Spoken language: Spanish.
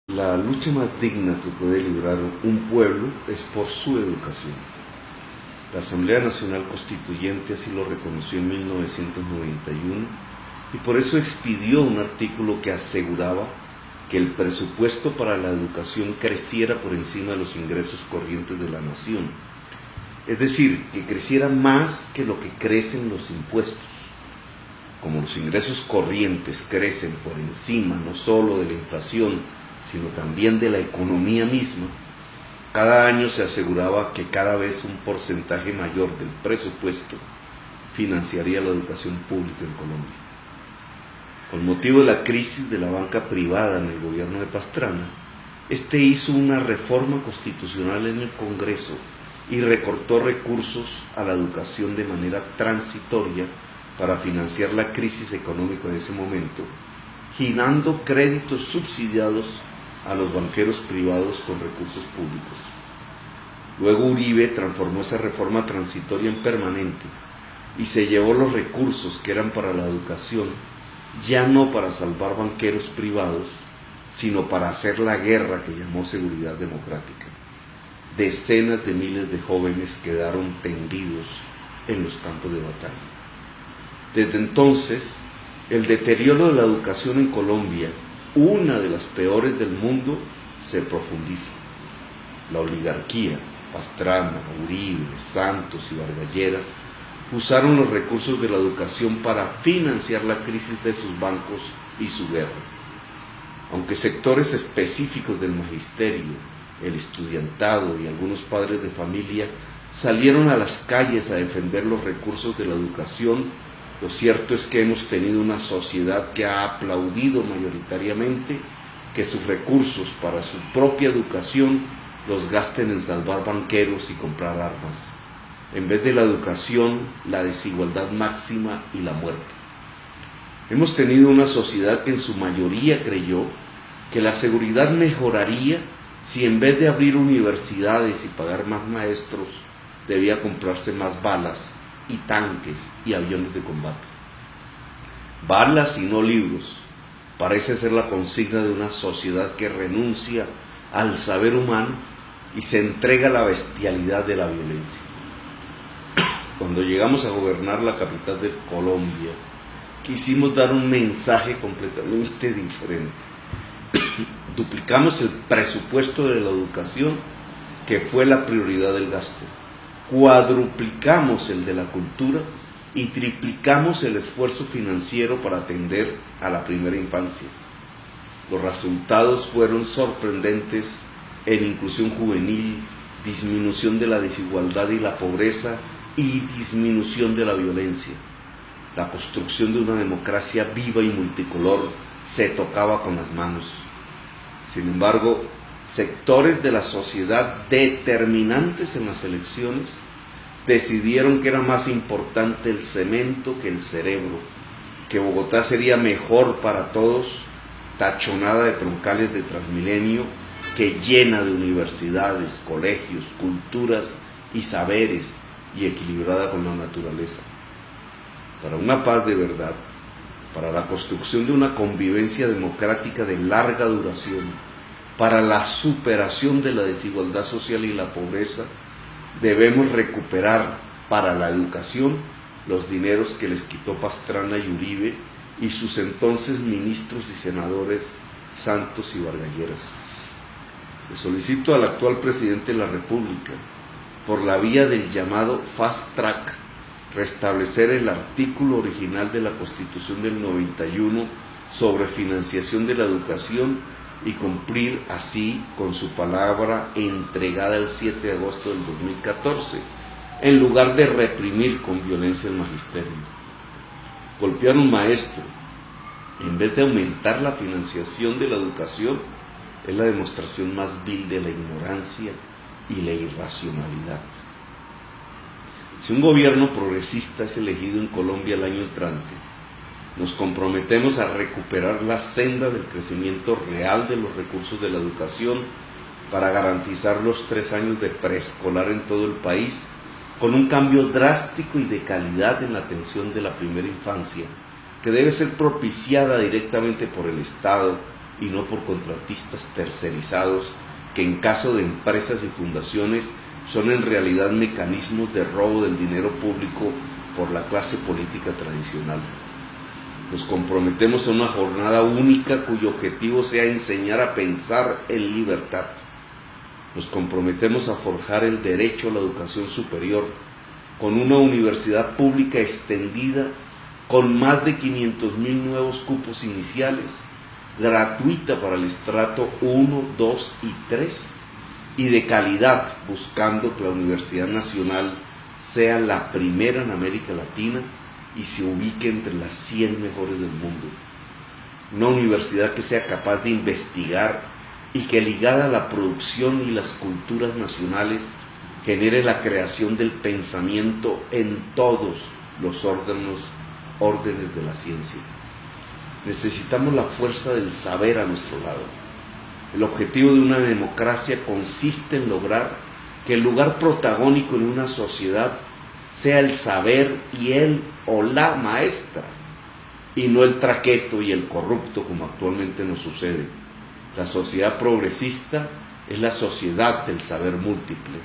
La lucha más digna que puede librar un pueblo es por su educación. La Asamblea Nacional Constituyente así lo reconoció en 1991 y por eso expidió un artículo que aseguraba que el presupuesto para la educación creciera por encima de los ingresos corrientes de la nación. Es decir, que creciera más que lo que crecen los impuestos. Como los ingresos corrientes crecen por encima no solo de la inflación, sino también de la economía misma, cada año se aseguraba que cada vez un porcentaje mayor del presupuesto financiaría la educación pública en Colombia. Con motivo de la crisis de la banca privada en el gobierno de Pastrana, este hizo una reforma constitucional en el Congreso y recortó recursos a la educación de manera transitoria para financiar la crisis económica de ese momento, girando créditos subsidiados a los banqueros privados con recursos públicos. Luego Uribe transformó esa reforma transitoria en permanente y se llevó los recursos que eran para la educación, ya no para salvar banqueros privados, sino para hacer la guerra que llamó seguridad democrática. Decenas de miles de jóvenes quedaron tendidos en los campos de batalla. Desde entonces, el deterioro de la educación en Colombia, una de las peores del mundo, se profundiza. La oligarquía, Pastrana, Uribe, Santos y Vargas Lleras, usaron los recursos de la educación para financiar la crisis de sus bancos y su guerra. Aunque sectores específicos del magisterio, el estudiantado y algunos padres de familia salieron a las calles a defender los recursos de la educación, lo cierto es que hemos tenido una sociedad que ha aplaudido mayoritariamente que sus recursos para su propia educación los gasten en salvar banqueros y comprar armas, en vez de la educación, la desigualdad máxima y la muerte. Hemos tenido una sociedad que en su mayoría creyó que la seguridad mejoraría si en vez de abrir universidades y pagar más maestros, debía comprarse más balas y tanques y aviones de combate. Balas y no libros parece ser la consigna de una sociedad que renuncia al saber humano y se entrega a la bestialidad de la violencia. Cuando llegamos a gobernar la capital de Colombia, quisimos dar un mensaje completamente diferente. Duplicamos el presupuesto de la educación, que fue la prioridad del gasto. Cuadruplicamos el de la cultura y triplicamos el esfuerzo financiero para atender a la primera infancia. Los resultados fueron sorprendentes en inclusión juvenil, disminución de la desigualdad y la pobreza y disminución de la violencia. La construcción de una democracia viva y multicolor se tocaba con las manos. Sin embargo, sectores de la sociedad determinantes en las elecciones decidieron que era más importante el cemento que el cerebro, que Bogotá sería mejor para todos, tachonada de troncales de Transmilenio, que llena de universidades, colegios, culturas y saberes y equilibrada con la naturaleza. Para una paz de verdad, para la construcción de una convivencia democrática de larga duración, para la superación de la desigualdad social y la pobreza, debemos recuperar para la educación los dineros que les quitó Pastrana y Uribe y sus entonces ministros y senadores Santos y Vargas Lleras. Le solicito al actual presidente de la República, por la vía del llamado Fast Track, restablecer el artículo original de la Constitución del 91 sobre financiación de la educación y cumplir así con su palabra entregada el 7 de agosto del 2014, en lugar de reprimir con violencia el magisterio. Golpear a un maestro, en vez de aumentar la financiación de la educación, es la demostración más vil de la ignorancia y la irracionalidad. Si un gobierno progresista es elegido en Colombia el año entrante, nos comprometemos a recuperar la senda del crecimiento real de los recursos de la educación para garantizar los 3 años de preescolar en todo el país, con un cambio drástico y de calidad en la atención de la primera infancia, que debe ser propiciada directamente por el Estado y no por contratistas tercerizados que en caso de empresas y fundaciones son en realidad mecanismos de robo del dinero público por la clase política tradicional. Nos comprometemos a una jornada única cuyo objetivo sea enseñar a pensar en libertad. Nos comprometemos a forjar el derecho a la educación superior con una universidad pública extendida con más de 500,000 nuevos cupos iniciales, gratuita para el estrato 1, 2 y 3, y de calidad, buscando que la Universidad Nacional sea la primera en América Latina y se ubique entre las 100 mejores del mundo. Una universidad que sea capaz de investigar y que, ligada a la producción y las culturas nacionales, genere la creación del pensamiento en todos los órdenes de la ciencia. Necesitamos la fuerza del saber a nuestro lado. El objetivo de una democracia consiste en lograr que el lugar protagónico en una sociedad sea el saber y el o la maestra, y no el traqueto y el corrupto como actualmente nos sucede. La sociedad progresista es la sociedad del saber múltiple.